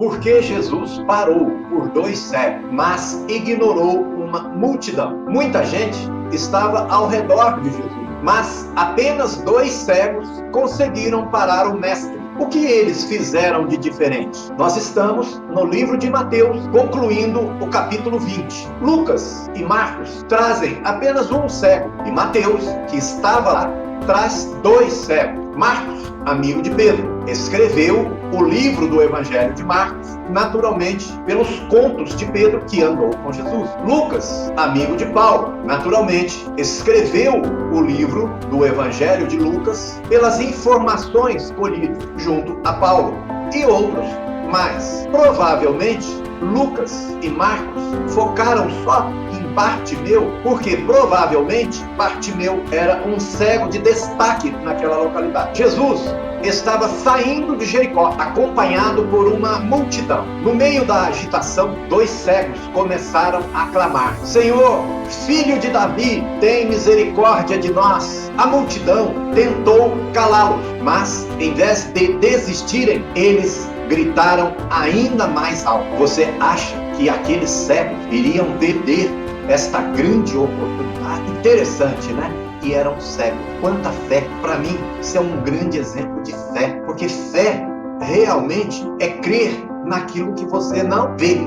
Porque Jesus parou por 2 cegos, mas ignorou uma multidão. Muita gente estava ao redor de Jesus, mas apenas 2 cegos conseguiram parar o mestre. O que eles fizeram de diferente? Nós estamos no livro de Mateus, concluindo o capítulo 20. Lucas e Marcos trazem apenas um cego, e Mateus, que estava lá, traz 2 cegos. Marcos, amigo de Pedro, escreveu o livro do Evangelho de Marcos, naturalmente pelos contos de Pedro que andou com Jesus. Lucas, amigo de Paulo, naturalmente escreveu o livro do Evangelho de Lucas pelas informações colhidas junto a Paulo e outros mais. Provavelmente Lucas e Marcos focaram só em Bartimeu, porque provavelmente Bartimeu era um cego de destaque naquela localidade. Jesus estava saindo de Jericó, acompanhado por uma multidão. No meio da agitação, 2 cegos começaram a clamar: Senhor, filho de Davi, tem misericórdia de nós. A multidão tentou calá-los, mas em vez de desistirem, eles gritaram ainda mais alto. Você acha que aqueles cegos iriam perder esta grande oportunidade? Interessante, né? E eram cegos. Quanta fé! Para mim, isso é um grande exemplo de fé, porque fé realmente é crer naquilo que você não vê,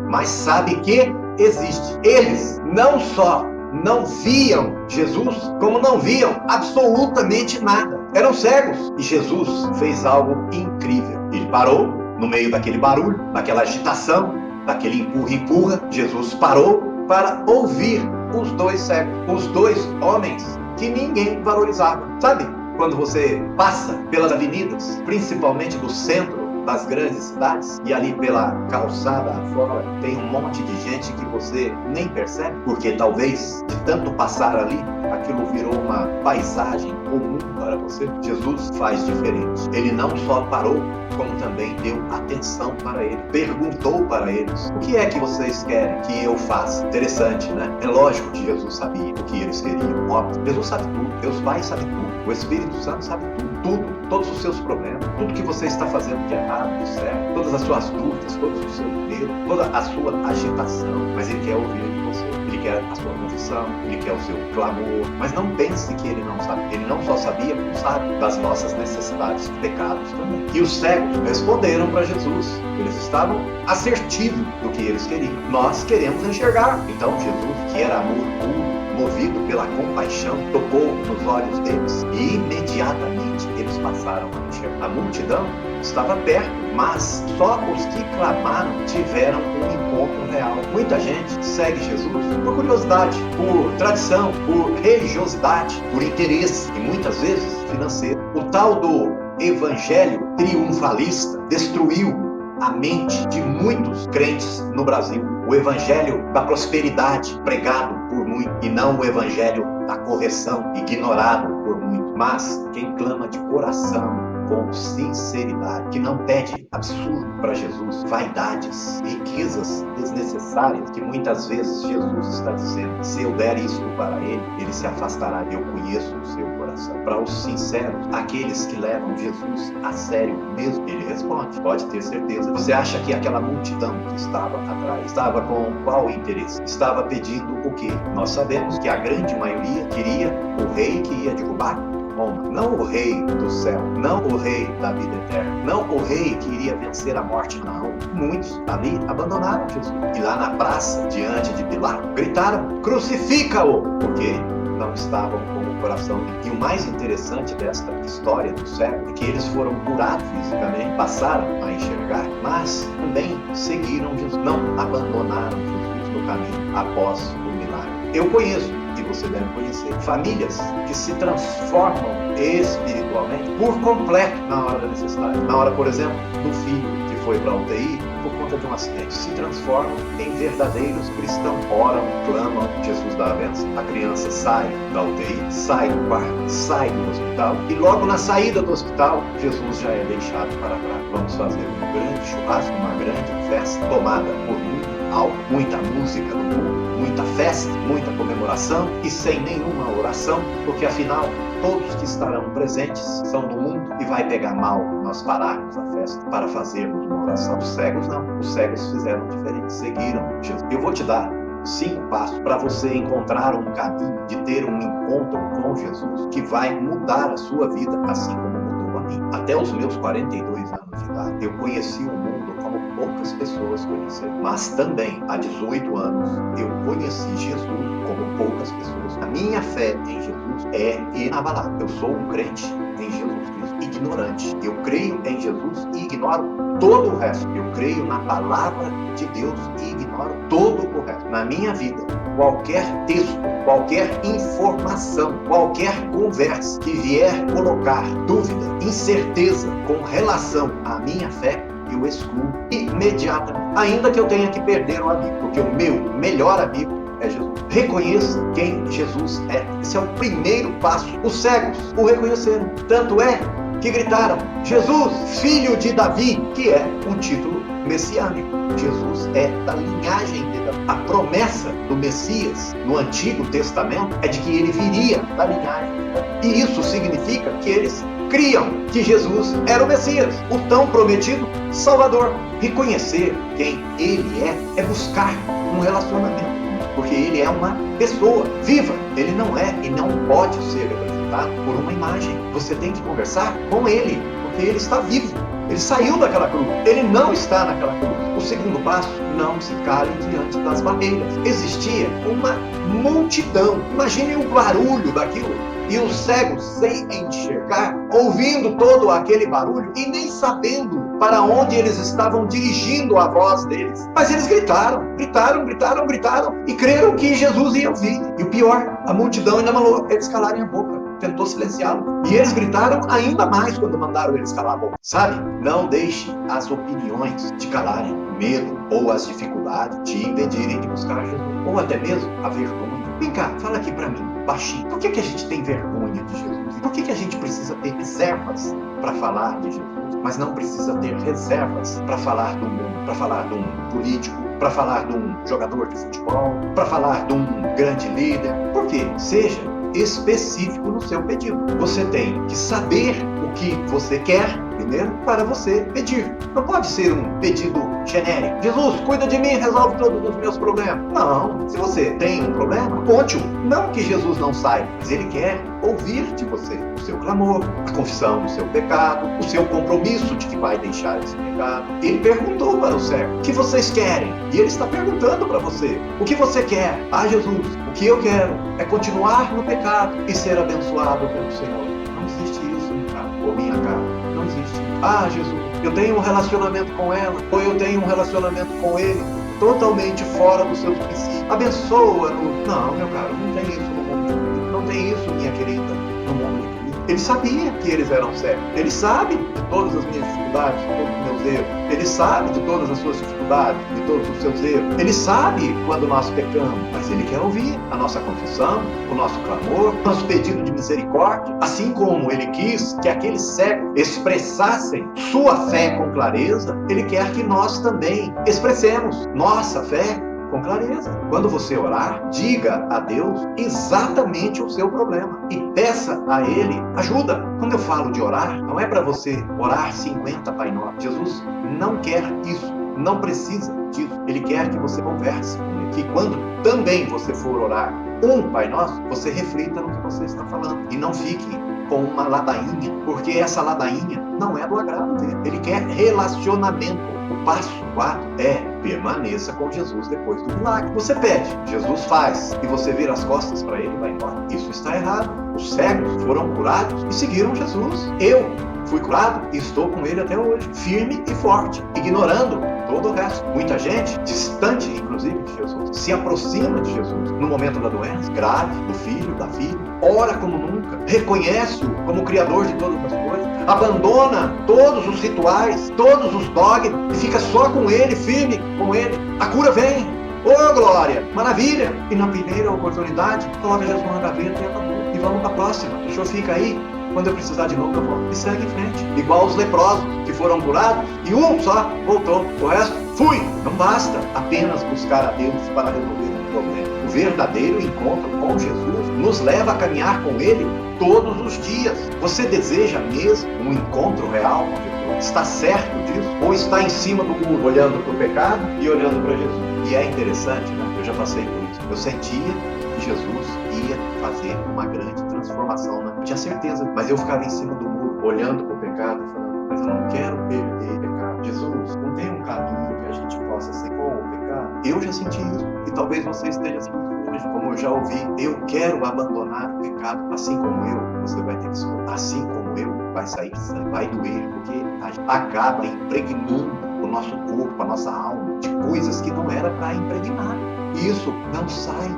mas sabe que existe. Eles não só não viam Jesus, como não viam absolutamente nada. Eram cegos. E Jesus fez algo incrível. Ele parou no meio daquele barulho, daquela agitação, daquele empurra-empurra. Jesus parou para ouvir os 2 cegos, os 2 homens que ninguém valorizava. Sabe, quando você passa pelas avenidas, principalmente do centro das grandes cidades, e ali pela calçada afora tem um monte de gente que você nem percebe, porque talvez de tanto passar ali, aquilo virou uma paisagem comum para você. Jesus faz diferente. Ele não só parou, como também deu atenção para ele, perguntou para eles: o que é que vocês querem que eu faça? Interessante, né? É lógico que Jesus sabia o que eles queriam. Óbvio, Jesus sabe tudo, Deus Pai sabe tudo, o Espírito Santo sabe tudo, todos os seus problemas, tudo que você está fazendo de errado, de certo, todas as suas dúvidas, todos os seus medos, toda a sua agitação, mas Ele quer ouvir de você, Ele quer a sua confissão, Ele quer o seu clamor. Mas não pense que Ele não sabe. Ele não só sabia, como sabe das nossas necessidades, pecados também. E os cegos responderam para Jesus. Eles estavam assertivos do que eles queriam. Nós queremos enxergar. Então Jesus, que era amor puro, movido pela compaixão, tocou nos olhos deles e imediatamente eles passaram a enxergar. A multidão estava perto, mas só os que clamaram tiveram um encontro real. Muita gente segue Jesus por curiosidade, por tradição, por religiosidade, por interesse e muitas vezes financeiro. O tal do evangelho triunfalista destruiu a mente de muitos crentes no Brasil. O evangelho da prosperidade pregado por muitos e não o evangelho da correção ignorado por muitos. Mas quem clama de coração, com sinceridade, que não pede absurdo para Jesus, vaidades, riquezas desnecessárias, que muitas vezes Jesus está dizendo: se eu der isto para ele, ele se afastará. Eu conheço o seu coração. Para os sinceros, aqueles que levam Jesus a sério mesmo, ele responde: pode ter certeza. Você acha que aquela multidão que estava atrás estava com qual interesse? Estava pedindo o quê? Nós sabemos que a grande maioria queria o rei que ia derrubar Roma. Não o rei do céu, não o rei da vida eterna, não o rei que iria vencer a morte, não. Muitos ali abandonaram Jesus. E lá na praça, diante de Pilatos, gritaram: crucifica-o! Porque não estavam com o coração. E o mais interessante desta história do cego é que eles foram curados fisicamente, passaram a enxergar, mas também seguiram Jesus, não abandonaram Jesus no caminho após o milagre. Eu conheço, e você deve conhecer, famílias que se transformam espiritualmente por completo na hora da necessidade. Na hora, por exemplo, do filho que foi para a UTI por conta de um acidente, se transformam em verdadeiros cristãos. Oram, clamam, Jesus dá a bênção. A criança sai da UTI, sai do quarto, sai do hospital, e logo na saída do hospital, Jesus já é deixado para trás. Vamos fazer um grande churrasco, uma grande festa, tomada por muito álcool, muita música no mundo, muita festa, muita comemoração e sem nenhuma oração, porque afinal todos que estarão presentes são do mundo e vai pegar mal nós pararmos a festa para fazermos uma oração. Os cegos não. Os cegos fizeram diferente, seguiram Jesus. Eu vou te dar 5 passos para você encontrar um caminho de ter um encontro com Jesus que vai mudar a sua vida, assim como mudou a mim. Até os meus 42 anos de idade, eu conheci o mundo como poucas pessoas conheceram. Mas também, há 18 anos, eu conheci Jesus como poucas pessoas. A minha fé em Jesus é inabalável. Eu sou um crente em Jesus Cristo, ignorante. Eu creio em Jesus e ignoro todo o resto. Eu creio na palavra de Deus e ignoro todo o resto. Na minha vida, qualquer texto, qualquer informação, qualquer conversa que vier colocar dúvida, incerteza com relação à minha fé, eu excluo imediatamente. Ainda que eu tenha que perder um amigo, porque o meu melhor amigo é Jesus. Reconheça quem Jesus é. Esse é o primeiro passo. Os cegos o reconheceram. Tanto é que gritaram: Jesus, filho de Davi, que é um título messiânico. Jesus é da linhagem de Davi. A promessa do Messias no Antigo Testamento é de que ele viria da linhagem de Davi. E isso significa que eles criam que Jesus era o Messias, o tão prometido Salvador. Reconhecer quem ele é buscar um relacionamento, porque ele é uma pessoa viva. Ele não é e não pode ser representado por uma imagem. Você tem que conversar com ele, porque ele está vivo. Ele saiu daquela cruz. Ele não está naquela cruz. O segundo passo: não se calem diante das barreiras. Existia uma multidão. Imagine o barulho daquilo. E os cegos, sem enxergar, ouvindo todo aquele barulho e nem sabendo para onde eles estavam dirigindo a voz deles. Mas eles gritaram e creram que Jesus ia ouvir. E o pior, a multidão ainda mandou eles calarem a boca, tentou silenciá-lo. E eles gritaram ainda mais quando mandaram eles calar a boca. Sabe? Não deixe as opiniões te calarem, o medo ou as dificuldades te impedirem de buscar Jesus. Ou até mesmo a vergonha. Vem cá, fala aqui para mim, baixinho. Por que a gente tem vergonha de Jesus? Por que a gente precisa ter reservas para falar de Jesus? Mas não precisa ter reservas para falar do mundo, para falar de um político, para falar de um jogador de futebol, para falar de um grande líder. Por quê? Seja específico no seu pedido. Você tem que saber o que você quer primeiro para você pedir. Não pode ser um pedido genérico. Jesus, cuida de mim, resolve todos os meus problemas. Não. Se você tem um problema, conte-o. Não que Jesus não saiba, mas ele quer ouvir de você o seu clamor, a confissão do seu pecado, o seu compromisso de que vai deixar esse pecado. Ele perguntou para o cego: o que vocês querem? E ele está perguntando para você: o que você quer? Ah, Jesus, o que eu quero é continuar no pecado e ser abençoado pelo Senhor. Não existe isso, meu caro, ou minha cara. Não existe. Ah, Jesus, eu tenho um relacionamento com ela, ou eu tenho um relacionamento com ele totalmente fora dos seus princípios. Abençoa-nos. Não, meu caro, não tem isso no mundo de Cristo. Não tem isso, minha querida, no mundo de Cristo. Ele sabia que eles eram cegos. Ele sabe de todas as minhas dificuldades, de todos os meus erros. Ele sabe de todas as suas dificuldades, de todos os seus erros. Ele sabe quando nós pecamos, mas ele quer ouvir a nossa confissão, o nosso clamor, o nosso pedido de misericórdia. Assim como ele quis que aqueles cegos expressassem sua fé com clareza, ele quer que nós também expressemos nossa fé com clareza. Quando você orar, diga a Deus exatamente o seu problema e peça a Ele ajuda. Quando eu falo de orar, não é para você orar 50 Pai Nosso. Jesus não quer isso, não precisa disso. Ele quer que você converse com Ele. Que quando também você for orar um Pai Nosso, você reflita no que você está falando e não fique com uma ladainha, porque essa ladainha não é do agrado dele. Ele quer relacionamento. O passo 4 é: permaneça com Jesus depois do milagre. Você pede, Jesus faz, e você vira as costas para ele e vai embora. Isso está errado. Os cegos foram curados e seguiram Jesus. Eu fui curado e estou com ele até hoje, firme e forte, ignorando todo o resto. Muita gente, distante inclusive de Jesus, se aproxima de Jesus no momento da doença grave, do filho, da filha, ora como nunca, reconhece-o como o Criador de todas as coisas, abandona todos os rituais, todos os dogmas e fica só com ele, firme com ele. A cura vem. Oh, glória! Maravilha! E na primeira oportunidade, coloca Jesus na gaveta e acabou. E vamos para a próxima. O senhor fica aí. Quando eu precisar de novo, eu volto. E segue em frente. Igual os leprosos que foram curados e um só voltou. O resto, fui! Não basta apenas buscar a Deus para resolver um problema. O verdadeiro encontro com Jesus nos leva a caminhar com Ele todos os dias. Você deseja mesmo um encontro real com Jesus? está certo disso? Ou está em cima do muro, olhando para o pecado e olhando para Jesus? E é interessante, né? Eu já passei por isso. Eu sentia que Jesus ia fazer uma grande transformação, né? Eu tinha certeza, mas eu ficava em cima do muro, olhando para o pecado, falando, mas eu não quero perder o pecado. Jesus, não tem um caminho que a gente possa ser com o pecado? Eu já senti isso, e talvez você esteja sentindo hoje, como eu já ouvi, eu quero abandonar o pecado, assim como eu, você vai ter que escutar, assim como eu, vai sair sangue, vai doer, porque a gente acaba impregnando o nosso corpo, a nossa alma, de coisas que não era para impregnar. Isso não sai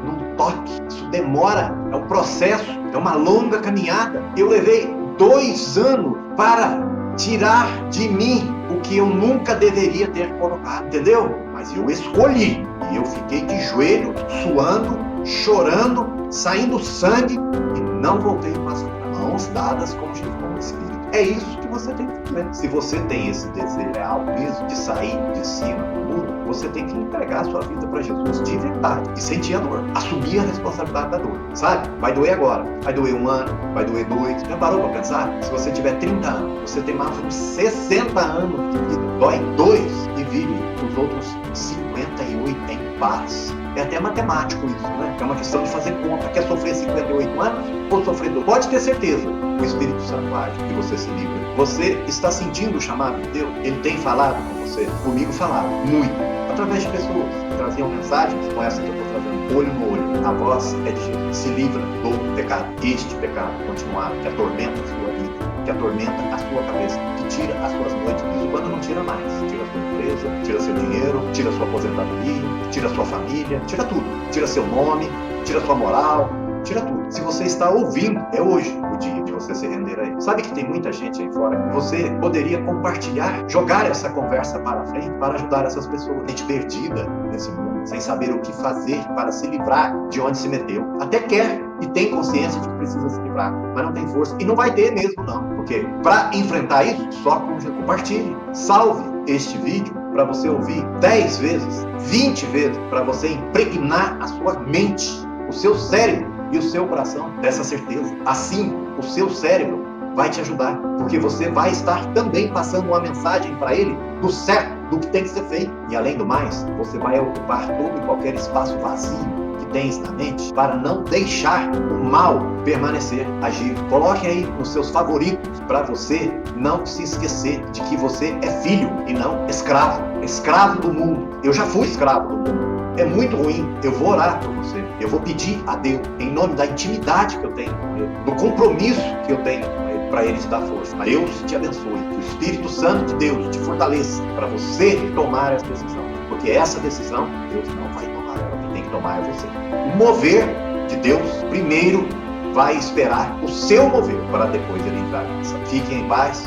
num toque, isso demora, é um processo, é uma longa caminhada. Eu levei 2 anos para tirar de mim o que eu nunca deveria ter colocado, entendeu? Mas eu escolhi, e eu fiquei de joelho, suando, chorando, saindo sangue, e não voltei mais para mãos dadas com o Espírito. É isso que você tem que fazer. Se você tem esse desejo real mesmo de sair de cima do muro, você tem que entregar a sua vida para Jesus de verdade e sentir a dor, assumir a responsabilidade da dor, sabe? Vai doer agora, vai doer 1 ano, vai doer 2. Já parou para pensar? Se você tiver 30 anos, você tem mais uns 60 anos de vida, dói 2 e vive os outros 58 em paz. É até matemático isso, né? É uma questão de fazer conta. Quer sofrer 58 anos ou sofrer 2? Pode ter certeza, o Espírito Santo age e você se livra. Você está sentindo o chamado de Deus? Ele tem falado com você? Comigo falava muito, através de pessoas que traziam mensagens como essa que eu estou trazendo, olho no olho. A voz é de Jesus. Se livra do pecado. Este pecado continuado que atormenta a sua vida, que atormenta a sua cabeça, que tira as suas noites. Isso quando não tira mais. Tira a sua empresa, tira seu dinheiro, tira a sua aposentadoria, tira a sua família, tira tudo. Tira seu nome, tira sua moral, tira tudo. Se você está ouvindo, é hoje o dia de você se render a ele. Sabe que tem muita gente aí fora? Você poderia compartilhar, jogar essa conversa para frente para ajudar essas pessoas. Gente perdida nesse mundo, sem saber o que fazer para se livrar de onde se meteu. Até quer e tem consciência de que precisa se livrar, mas não tem força. E não vai ter mesmo, não. Porque para enfrentar isso, só compartilhe. Salve este vídeo para você ouvir 10 vezes, 20 vezes, para você impregnar a sua mente, o seu cérebro e o seu coração dessa certeza. Assim, o seu cérebro vai te ajudar, porque você vai estar também passando uma mensagem para ele do certo, do que tem que ser feito. E além do mais, você vai ocupar todo e qualquer espaço vazio que tens na mente para não deixar o mal permanecer agir. Coloque aí nos seus favoritos para você não se esquecer de que você é filho e não escravo. Escravo do mundo. Eu já fui escravo do mundo. É muito ruim. Eu vou orar por você. Eu vou pedir a Deus, em nome da intimidade que eu tenho com Ele, do compromisso que eu tenho com Ele, para Ele te dar força. Deus te abençoe. Que o Espírito Santo de Deus te fortaleça para você tomar essa decisão. Porque essa decisão, Deus não vai tomar ela. Quem tem que tomar é você. O mover de Deus, primeiro, vai esperar o seu mover para depois Ele entrar. Fiquem em paz.